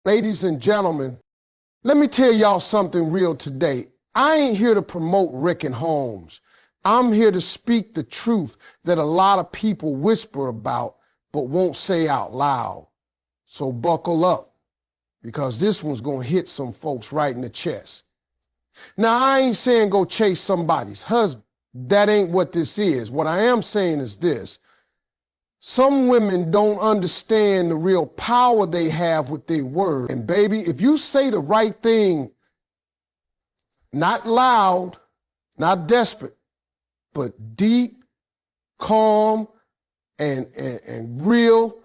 Ladies and gentlemen, let me tell y'all something real today. I ain't here to promote Rick and Holmes. I'm here to speak the truth that a lot of people whisper about but won't say out loud. So buckle up, because this one's gonna hit some folks right in the chest. Now, I ain't saying go chase somebody's husband. That ain't what this is. What I am saying is this. Some women don't understand the real power they have with their word. And baby, if you say the right thing, not loud, not desperate, but deep, calm, and real,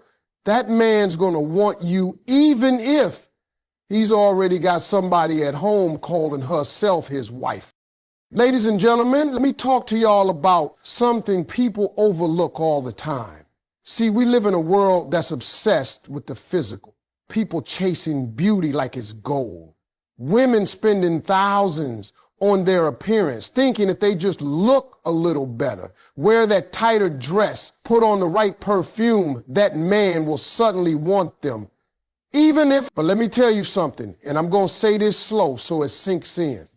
that man's gonna want you even if he's already got somebody at home calling herself his wife. Ladies and gentlemen, let me talk to y'all about something people overlook all the time. See, we live in a world that's obsessed with the physical. People chasing beauty like it's gold. Women spending thousands on their appearance, thinking if they just look a little better, wear that tighter dress, put on the right perfume, that man will suddenly want them. But let me tell you something, and I'm going to say this slow so it sinks in.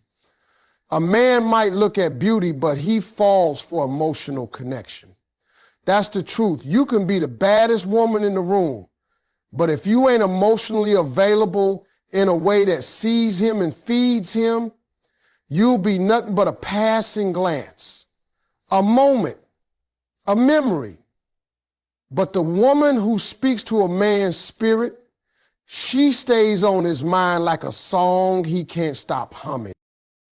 A man might look at beauty, but he falls for emotional connection. That's the truth. You can be the baddest woman in the room, but if you ain't emotionally available in a way that sees him and feeds him, you'll be nothing but a passing glance, a moment, a memory. But the woman who speaks to a man's spirit, she stays on his mind like a song he can't stop humming.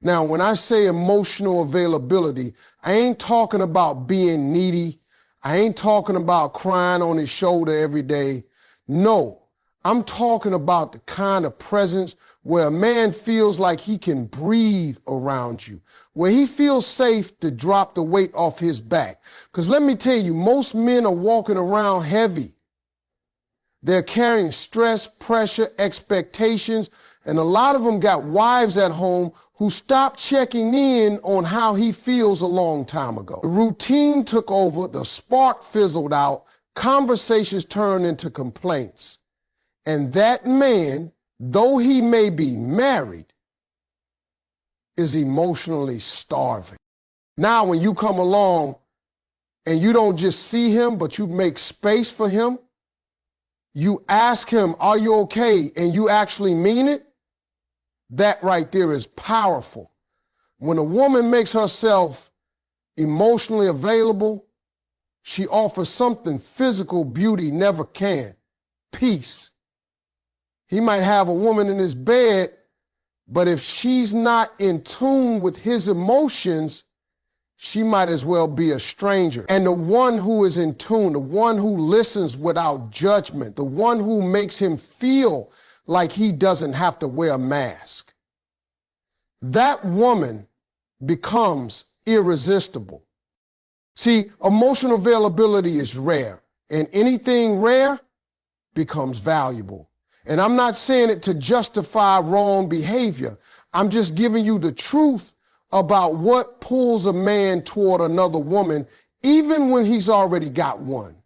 Now, when I say emotional availability, I ain't talking about being needy. I ain't talking about crying on his shoulder every day. No, I'm talking about the kind of presence where a man feels like he can breathe around you, where he feels safe to drop the weight off his back. Because let me tell you, most men are walking around heavy. They're carrying stress, pressure, expectations, and a lot of them got wives at home who stopped checking in on how he feels a long time ago. The routine took over, the spark fizzled out, conversations turned into complaints. And that man, though he may be married, is emotionally starving. Now, when you come along and you don't just see him, but you make space for him, you ask him, are you okay? And you actually mean it? That right there is powerful. When a woman makes herself emotionally available, she offers something physical beauty never can: peace. He might have a woman in his bed, but if she's not in tune with his emotions, she might as well be a stranger. And the one who is in tune, the one who listens without judgment, the one who makes him feel like he doesn't have to wear a mask, that woman becomes irresistible. See, emotional availability is rare, and anything rare becomes valuable. And I'm not saying it to justify wrong behavior. I'm just giving you the truth about what pulls a man toward another woman, even when he's already got one.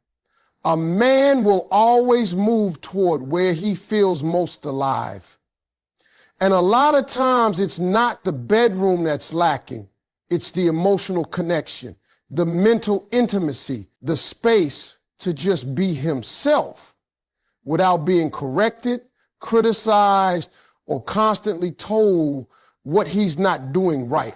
A man will always move toward where he feels most alive. And a lot of times it's not the bedroom that's lacking. It's the emotional connection, the mental intimacy, the space to just be himself without being corrected, criticized, or constantly told what he's not doing right.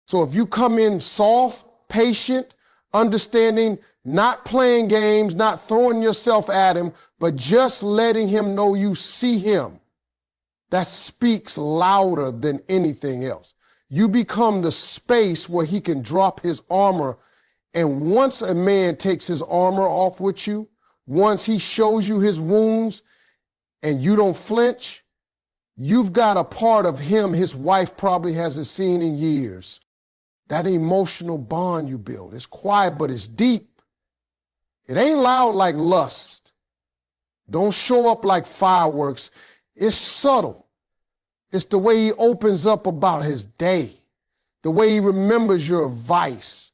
So if you come in soft, patient, understanding, not playing games, not throwing yourself at him, but just letting him know you see him, that speaks louder than anything else. You become the space where he can drop his armor. And once a man takes his armor off with you, once he shows you his wounds and you don't flinch, you've got a part of him his wife probably hasn't seen in years. That emotional bond you build, it's quiet, but it's deep. It ain't loud like lust. Don't show up like fireworks. It's subtle. It's the way he opens up about his day, the way he remembers your advice,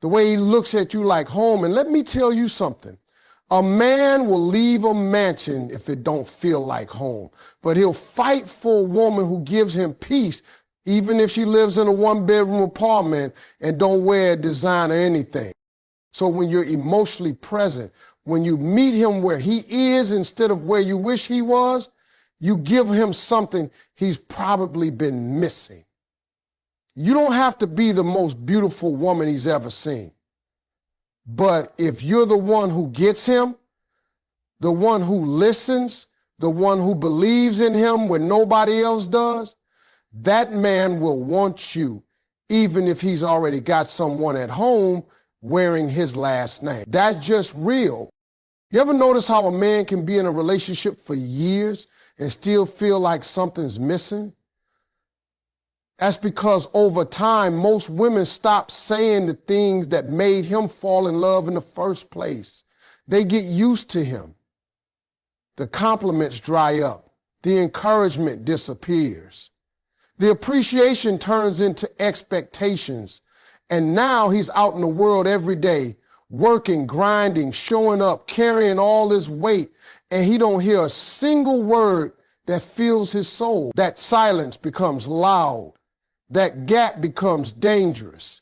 the way he looks at you like home. And let me tell you something. A man will leave a mansion if it don't feel like home, but he'll fight for a woman who gives him peace, even if she lives in a one-bedroom apartment and don't wear designer anything. So when you're emotionally present, when you meet him where he is instead of where you wish he was, you give him something he's probably been missing. You don't have to be the most beautiful woman he's ever seen. But if you're the one who gets him, the one who listens, the one who believes in him when nobody else does, that man will want you, even if he's already got someone at home wearing his last name. That's just real. You ever notice how a man can be in a relationship for years and still feel like something's missing? That's because over time, most women stop saying the things that made him fall in love in the first place. They get used to him. The compliments dry up. The encouragement disappears. The appreciation turns into expectations. And now he's out in the world every day, working, grinding, showing up, carrying all his weight, and he don't hear a single word that fills his soul. That silence becomes loud. That gap becomes dangerous.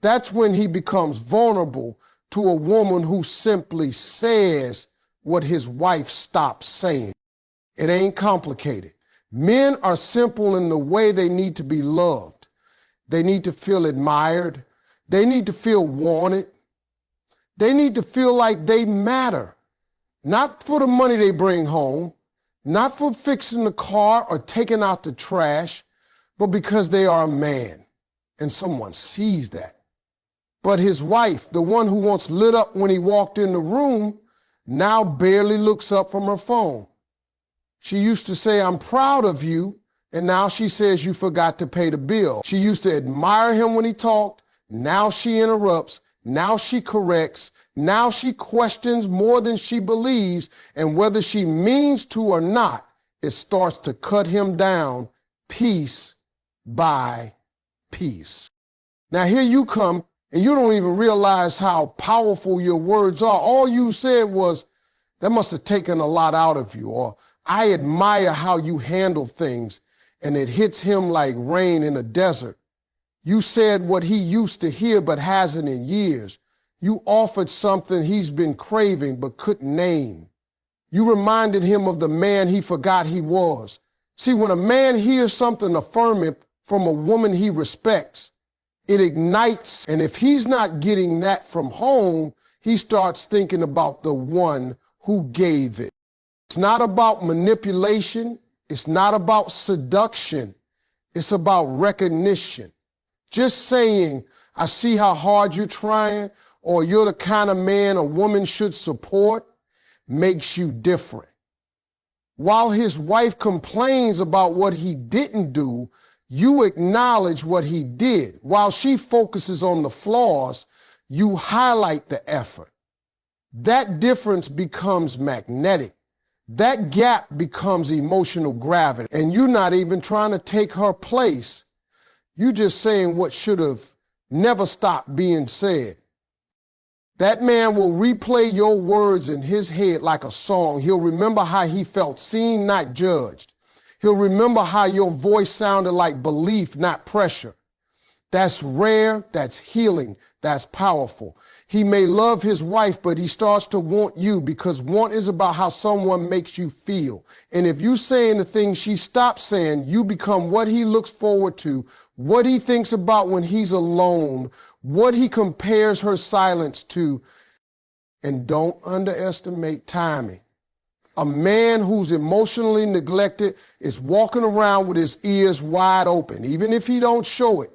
That's when he becomes vulnerable to a woman who simply says what his wife stopped saying. It ain't complicated. Men are simple in the way they need to be loved. They need to feel admired. They need to feel wanted. They need to feel like they matter. Not for the money they bring home, not for fixing the car or taking out the trash, but because they are a man and someone sees that. But his wife, the one who once lit up when he walked in the room, now barely looks up from her phone. She used to say, "I'm proud of you," and now she says, "You forgot to pay the bill." She used to admire him when he talked. Now she interrupts. Now she corrects. Now she questions more than she believes, and whether she means to or not, it starts to cut him down piece by piece. Now here you come, and you don't even realize how powerful your words are. All you said was, "That must have taken a lot out of you," or "I admire how you handle things," and it hits him like rain in a desert. You said what he used to hear but hasn't in years. You offered something he's been craving but couldn't name. You reminded him of the man he forgot he was. See, when a man hears something affirming from a woman he respects, it ignites, and if he's not getting that from home, he starts thinking about the one who gave it. It's not about manipulation. It's not about seduction. It's about recognition. Just saying, "I see how hard you're trying," or "You're the kind of man a woman should support," makes you different. While his wife complains about what he didn't do, you acknowledge what he did. While she focuses on the flaws, you highlight the effort. That difference becomes magnetic. That gap becomes emotional gravity. And you're not even trying to take her place. You're just saying what should have never stopped being said. That man will replay your words in his head like a song. He'll remember how he felt seen, not judged. He'll remember how your voice sounded like belief, not pressure. That's rare, that's healing, that's powerful. He may love his wife, but he starts to want you, because want is about how someone makes you feel. And if you saying the things she stopped saying, you become what he looks forward to, what he thinks about when he's alone, what he compares her silence to. And don't underestimate timing. A man who's emotionally neglected is walking around with his ears wide open, even if he don't show it.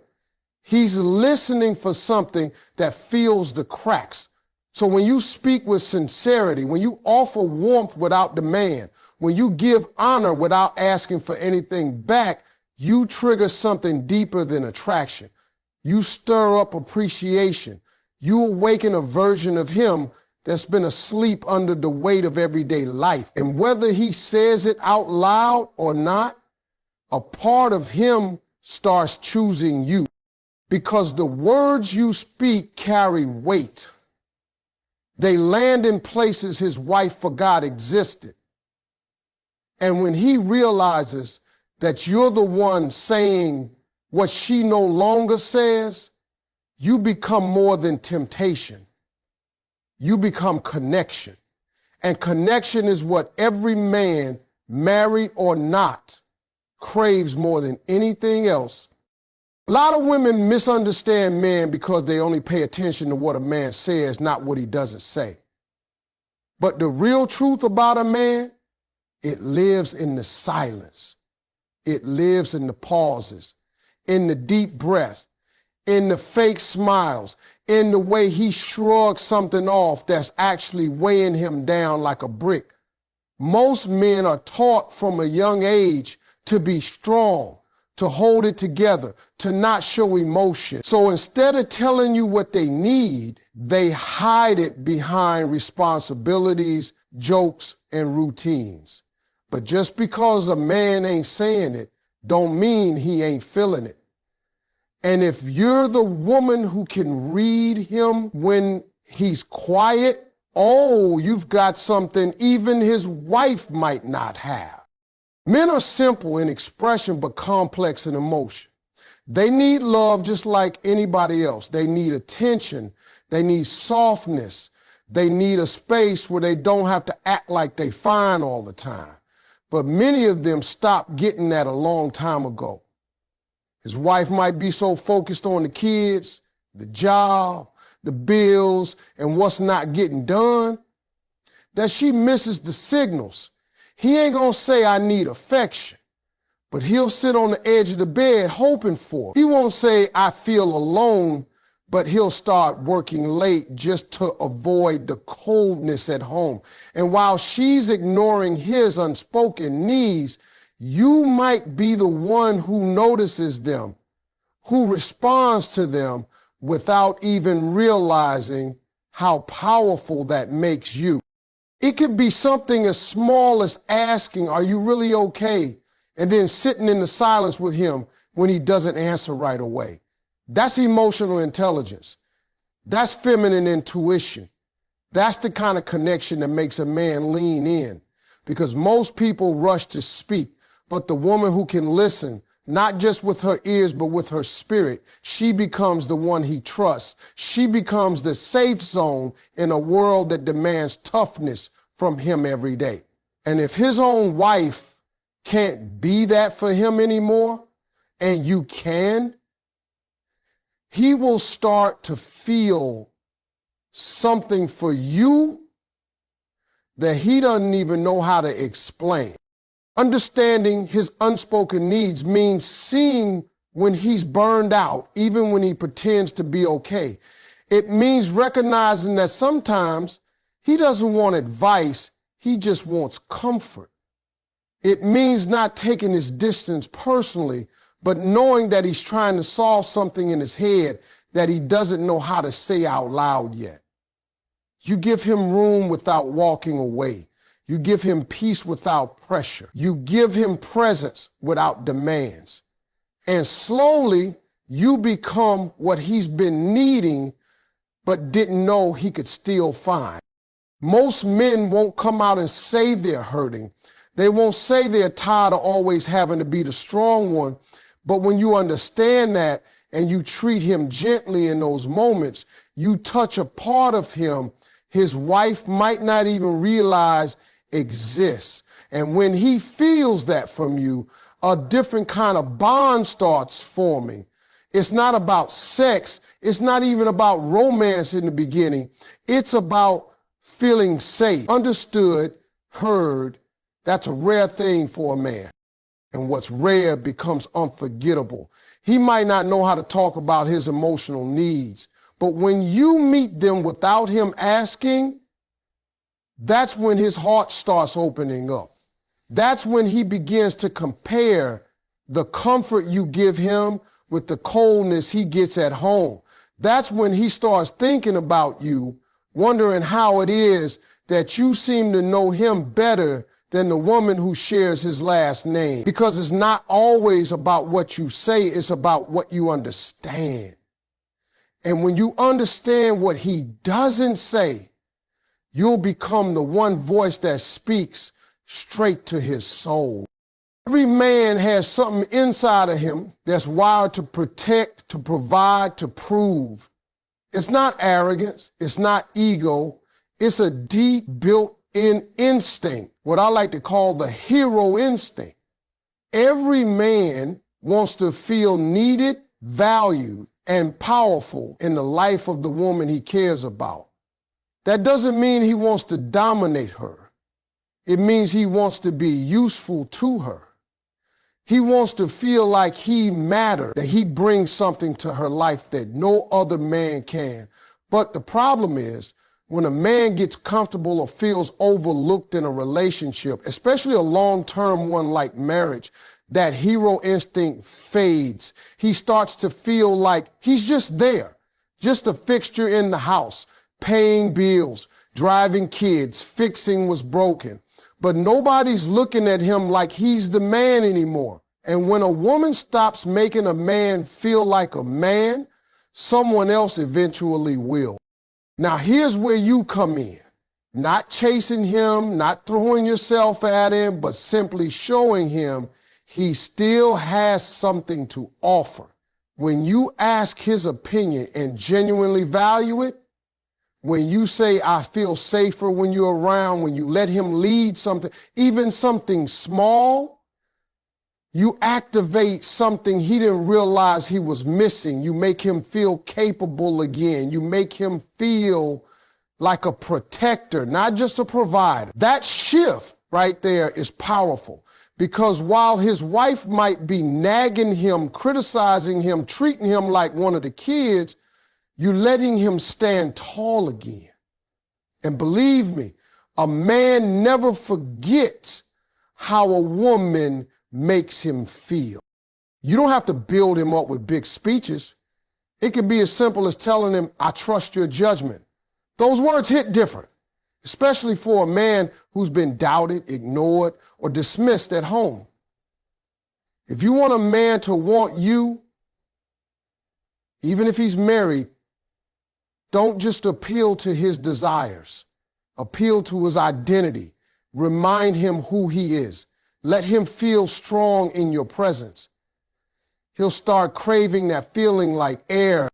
He's listening for something that fills the cracks. So when you speak with sincerity, when you offer warmth without demand, when you give honor without asking for anything back, you trigger something deeper than attraction. You stir up appreciation. You awaken a version of him that's been asleep under the weight of everyday life. And whether he says it out loud or not, a part of him starts choosing you, because the words you speak carry weight. They land in places his wife forgot existed. And when he realizes that you're the one saying what she no longer says, you become more than temptation. You become connection. And connection is what every man, married or not, craves more than anything else. A lot of women misunderstand men because they only pay attention to what a man says, not what he doesn't say. But the real truth about a man, it lives in the silence. It lives in the pauses, in the deep breath, in the fake smiles, in the way he shrugs something off that's actually weighing him down like a brick. Most men are taught from a young age to be strong, to hold it together, to not show emotion. So instead of telling you what they need, they hide it behind responsibilities, jokes, and routines. But just because a man ain't saying it, don't mean he ain't feeling it. And if you're the woman who can read him when he's quiet, oh, you've got something even his wife might not have. Men are simple in expression but complex in emotion. They need love just like anybody else. They need attention. They need softness. They need a space where they don't have to act like they fine all the time. But many of them stopped getting that a long time ago. His wife might be so focused on the kids, the job, the bills, and what's not getting done, that she misses the signals. He ain't gonna say, I need affection, but he'll sit on the edge of the bed hoping for it. He won't say, I feel alone, but he'll start working late just to avoid the coldness at home. And while she's ignoring his unspoken needs, you might be the one who notices them, who responds to them without even realizing how powerful that makes you. It could be something as small as asking, are you really okay? And then sitting in the silence with him when he doesn't answer right away. That's emotional intelligence. That's feminine intuition. That's the kind of connection that makes a man lean in, because most people rush to speak, but the woman who can listen, not just with her ears, but with her spirit, she becomes the one he trusts. She becomes the safe zone in a world that demands toughness from him every day. And if his own wife can't be that for him anymore, and you can, he will start to feel something for you that he doesn't even know how to explain. Understanding his unspoken needs means seeing when he's burned out, even when he pretends to be okay. It means recognizing that sometimes he doesn't want advice, he just wants comfort. It means not taking his distance personally, but knowing that he's trying to solve something in his head that he doesn't know how to say out loud yet. You give him room without walking away. You give him peace without pressure. You give him presence without demands. And slowly, you become what he's been needing, but didn't know he could still find. Most men won't come out and say they're hurting. They won't say they're tired of always having to be the strong one. But when you understand that and you treat him gently in those moments, you touch a part of him his wife might not even realize exists. And when he feels that from you, a different kind of bond starts forming. It's not about sex. It's not even about romance in the beginning. It's about feeling safe, understood, heard. That's a rare thing for a man. And what's rare becomes unforgettable. He might not know how to talk about his emotional needs, but when you meet them without him asking, that's when his heart starts opening up. That's when he begins to compare the comfort you give him with the coldness he gets at home. That's when he starts thinking about you, wondering how it is that you seem to know him better than the woman who shares his last name. Because it's not always about what you say, it's about what you understand. And when you understand what he doesn't say, You'll become the one voice that speaks straight to his soul. Every man has something inside of him that's wired to protect, to provide, to prove. It's not arrogance. It's not ego. It's a deep built-in instinct, what I like to call the hero instinct. Every man wants to feel needed, valued, and powerful in the life of the woman he cares about. That doesn't mean he wants to dominate her. It means he wants to be useful to her. He wants to feel like he matters, that he brings something to her life that no other man can. But the problem is, when a man gets comfortable or feels overlooked in a relationship, especially a long-term one like marriage, that hero instinct fades. He starts to feel like he's just there, just a fixture in the house, paying bills, driving kids, fixing what's broken. But nobody's looking at him like he's the man anymore. And when a woman stops making a man feel like a man, someone else eventually will. Now, here's where you come in. Not chasing him, not throwing yourself at him, but simply showing him he still has something to offer. When you ask his opinion and genuinely value it, when you say, I feel safer when you're around, when you let him lead something, even something small, you activate something he didn't realize he was missing. You make him feel capable again. You make him feel like a protector, not just a provider. That shift right there is powerful, because while his wife might be nagging him, criticizing him, treating him like one of the kids, you're letting him stand tall again. And believe me, a man never forgets how a woman makes him feel. You don't have to build him up with big speeches. It could be as simple as telling him, I trust your judgment. Those words hit different, especially for a man who's been doubted, ignored, or dismissed at home. If you want a man to want you, even if he's married, don't just appeal to his desires. Appeal to his identity. Remind him who he is. Let him feel strong in your presence. He'll start craving that feeling like air.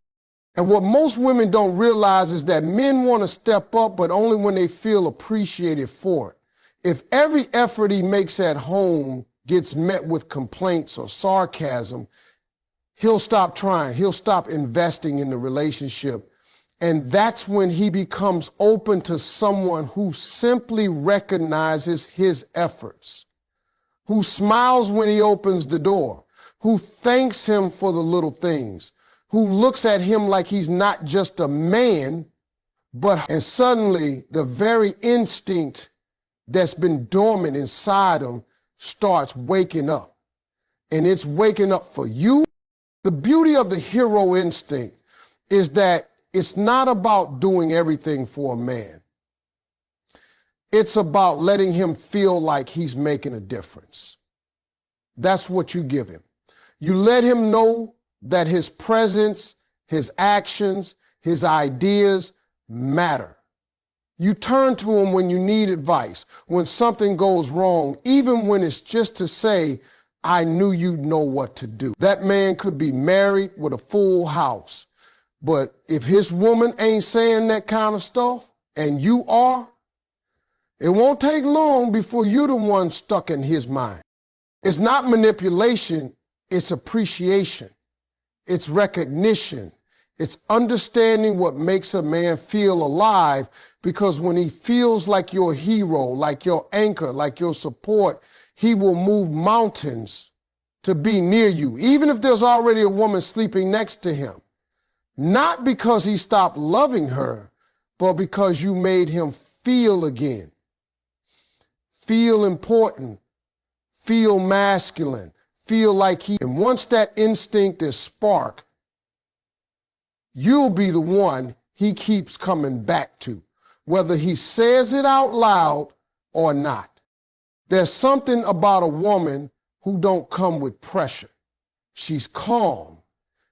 And what most women don't realize is that men want to step up, but only when they feel appreciated for it. If every effort he makes at home gets met with complaints or sarcasm, he'll stop trying. He'll stop investing in the relationship. And that's when he becomes open to someone who simply recognizes his efforts, who smiles when he opens the door, who thanks him for the little things, who looks at him like he's not just a man, and suddenly the very instinct that's been dormant inside him starts waking up. And it's waking up for you. The beauty of the hero instinct is that it's not about doing everything for a man. It's about letting him feel like he's making a difference. That's what you give him. You let him know that his presence, his actions, his ideas matter. You turn to him when you need advice, when something goes wrong, even when it's just to say, I knew you'd know what to do. That man could be married with a full house, but if his woman ain't saying that kind of stuff, and you are, it won't take long before you're the one stuck in his mind. It's not manipulation, it's appreciation. It's recognition. It's understanding what makes a man feel alive, because when he feels like your hero, like your anchor, like your support, he will move mountains to be near you, even if there's already a woman sleeping next to him. Not because he stopped loving her, but because you made him feel again. Feel important. Feel masculine. Feel like and once that instinct is sparked, you'll be the one he keeps coming back to, whether he says it out loud or not. There's something about a woman who don't come with pressure. She's calm.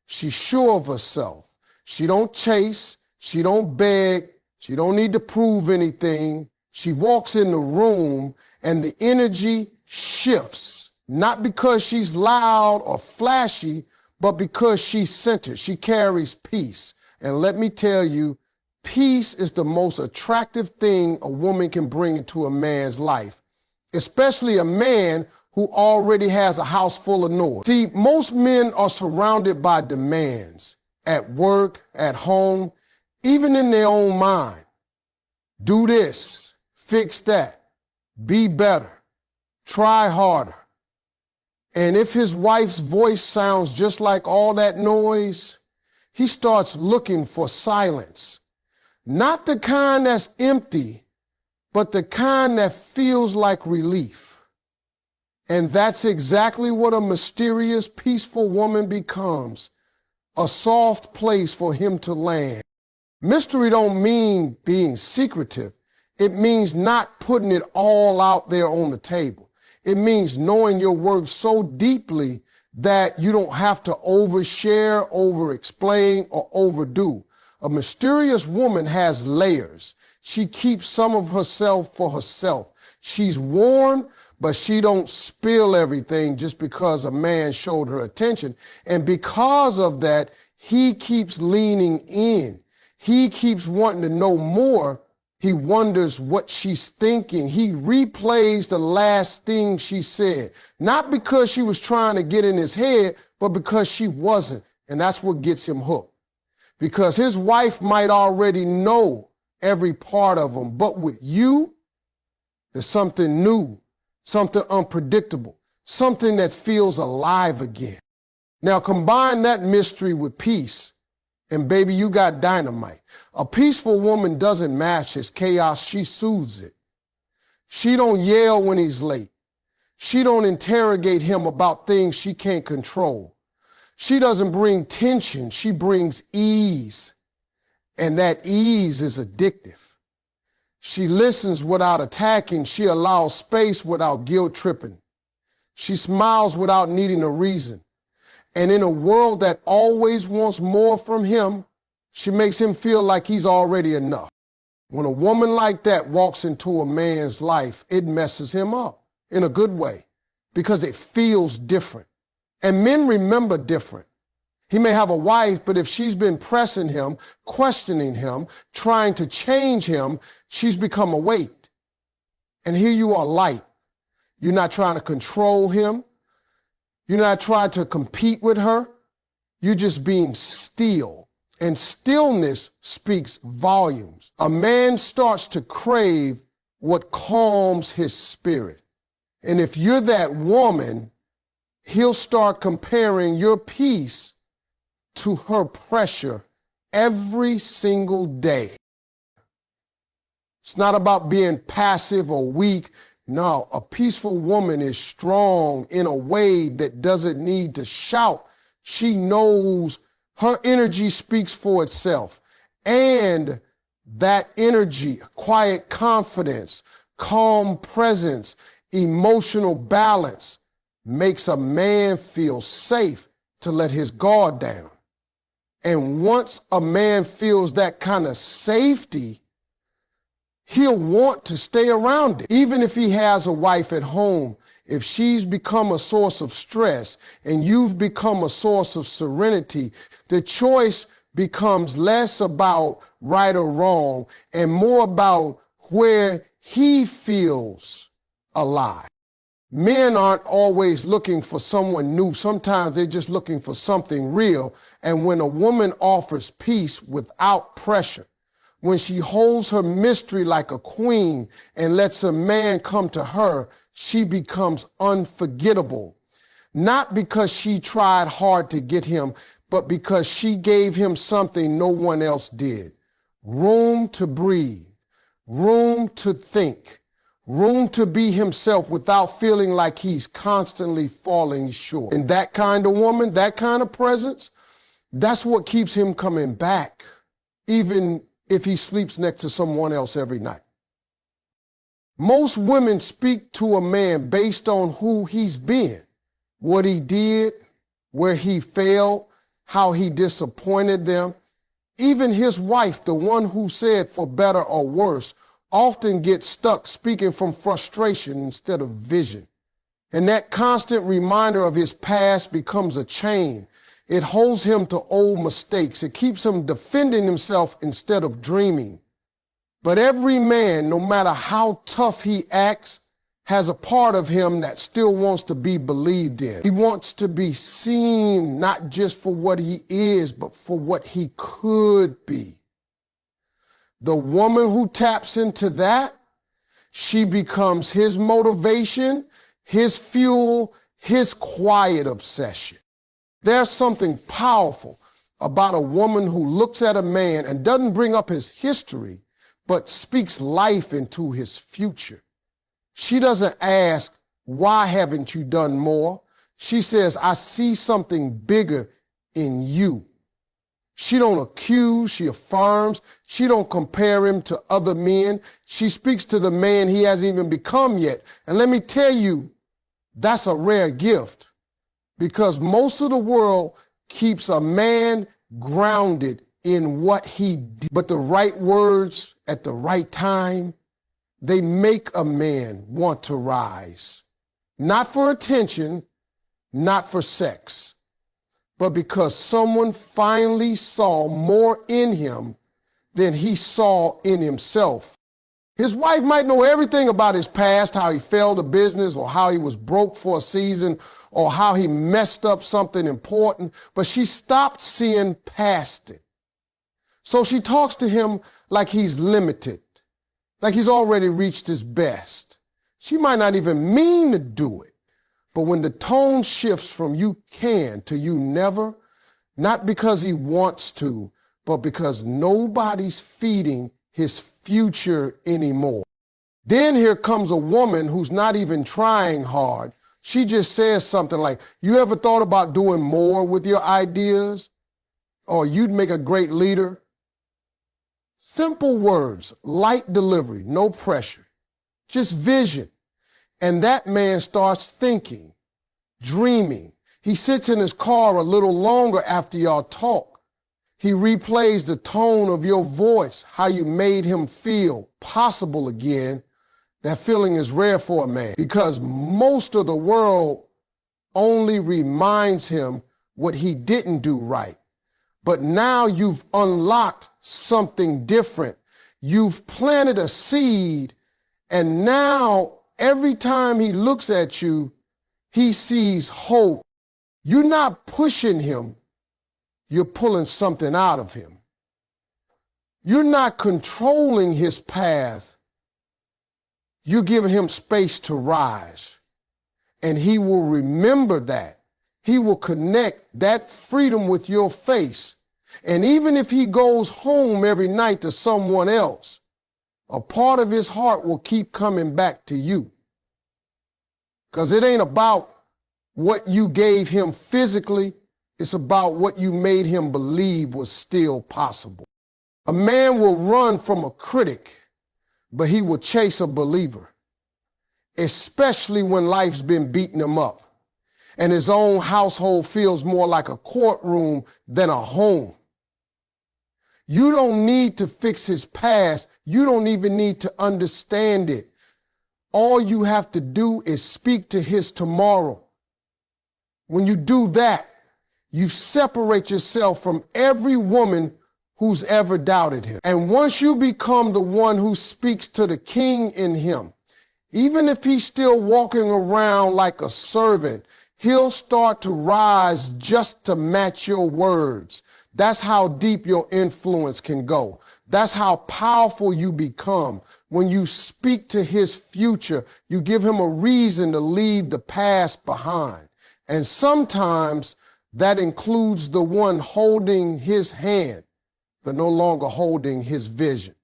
She's sure of herself. She don't chase. She don't beg. She don't need to prove anything. She walks in the room and the energy shifts, not because she's loud or flashy, but because she's centered. She carries peace. And let me tell you, peace is the most attractive thing a woman can bring into a man's life, especially a man who already has a house full of noise. See, most men are surrounded by demands at work, at home, even in their own mind. Do this, fix that, be better, try harder. And if his wife's voice sounds just like all that noise, he starts looking for silence. Not the kind that's empty, but the kind that feels like relief. And that's exactly what a mysterious, peaceful woman becomes, a soft place for him to land. Mystery don't mean being secretive. It means not putting it all out there on the table. It means knowing your worth so deeply that you don't have to overshare, over-explain, or overdo. A mysterious woman has layers. She keeps some of herself for herself. She's warm, but she don't spill everything just because a man showed her attention. And because of that, he keeps leaning in. He keeps wanting to know more. He wonders what she's thinking. He replays the last thing she said, not because she was trying to get in his head, but because she wasn't. And that's what gets him hooked. Because his wife might already know every part of him, but with you, there's something new, something unpredictable, something that feels alive again. Now combine that mystery with peace, and baby, you got dynamite. A peaceful woman doesn't match his chaos, she soothes it. She don't yell when he's late. She don't interrogate him about things she can't control. She doesn't bring tension, she brings ease. And that ease is addictive. She listens without attacking. She allows space without guilt tripping. She smiles without needing a reason. And in a world that always wants more from him, she makes him feel like he's already enough. When a woman like that walks into a man's life, it messes him up in a good way because it feels different. And men remember different. He may have a wife, but if she's been pressing him, questioning him, trying to change him, she's become a weight. And here you are light. You're not trying to control him. You're not trying to compete with her. You're just being still. And stillness speaks volumes. A man starts to crave what calms his spirit. And if you're that woman, he'll start comparing your peace to her pressure every single day. It's not about being passive or weak. No, a peaceful woman is strong in a way that doesn't need to shout. She knows her energy speaks for itself. And that energy, quiet confidence, calm presence, emotional balance makes a man feel safe to let his guard down. And once a man feels that kind of safety, he'll want to stay around it. Even if he has a wife at home, if she's become a source of stress and you've become a source of serenity, the choice becomes less about right or wrong and more about where he feels alive. Men aren't always looking for someone new. Sometimes they're just looking for something real. And when a woman offers peace without pressure, when she holds her mystery like a queen and lets a man come to her, she becomes unforgettable. Not because she tried hard to get him, but because she gave him something no one else did. Room to breathe, room to think, room to be himself without feeling like he's constantly falling short. And that kind of woman, that kind of presence, that's what keeps him coming back, even if he sleeps next to someone else every night. Most women speak to a man based on who he's been, what he did, where he failed, how he disappointed them. Even his wife, the one who said for better or worse, often gets stuck speaking from frustration instead of vision. And that constant reminder of his past becomes a chain. It holds him to old mistakes. It keeps him defending himself instead of dreaming. But every man, no matter how tough he acts, has a part of him that still wants to be believed in. He wants to be seen not just for what he is, but for what he could be. The woman who taps into that, she becomes his motivation, his fuel, his quiet obsession. There's something powerful about a woman who looks at a man and doesn't bring up his history, but speaks life into his future. She doesn't ask, why haven't you done more? She says, I see something bigger in you. She don't accuse, she affirms. She don't compare him to other men. She speaks to the man he hasn't even become yet. And let me tell you, that's a rare gift, because most of the world keeps a man grounded in what he did. But the right words at the right time, they make a man want to rise. Not for attention, not for sex, but because someone finally saw more in him than he saw in himself. His wife might know everything about his past, how he failed a business, or how he was broke for a season, or how he messed up something important, but she stopped seeing past it. So she talks to him like he's limited, like he's already reached his best. She might not even mean to do it, but when the tone shifts from you can to you never, not because he wants to, but because nobody's feeding his future anymore. Then here comes a woman who's not even trying hard. She just says something like, you ever thought about doing more with your ideas? Or you'd make a great leader? Simple words, light delivery, no pressure, just vision. And that man starts thinking, dreaming. He sits in his car a little longer after y'all talk. He replays the tone of your voice, how you made him feel possible again. That feeling is rare for a man, because most of the world only reminds him what he didn't do right. But now you've unlocked something different. You've planted a seed, and now every time he looks at you, he sees hope. You're not pushing him. You're pulling something out of him. You're not controlling his path. You're giving him space to rise. And he will remember that. He will connect that freedom with your face. And even if he goes home every night to someone else, a part of his heart will keep coming back to you. Because it ain't about what you gave him physically. It's about what you made him believe was still possible. A man will run from a critic, but he will chase a believer, especially when life's been beating him up and his own household feels more like a courtroom than a home. You don't need to fix his past. You don't even need to understand it. All you have to do is speak to his tomorrow. When you do that, you separate yourself from every woman who's ever doubted him. And once you become the one who speaks to the king in him, even if he's still walking around like a servant, he'll start to rise just to match your words. That's how deep your influence can go. That's how powerful you become. When you speak to his future, you give him a reason to leave the past behind. And sometimes that includes the one holding his hand, but no longer holding his vision.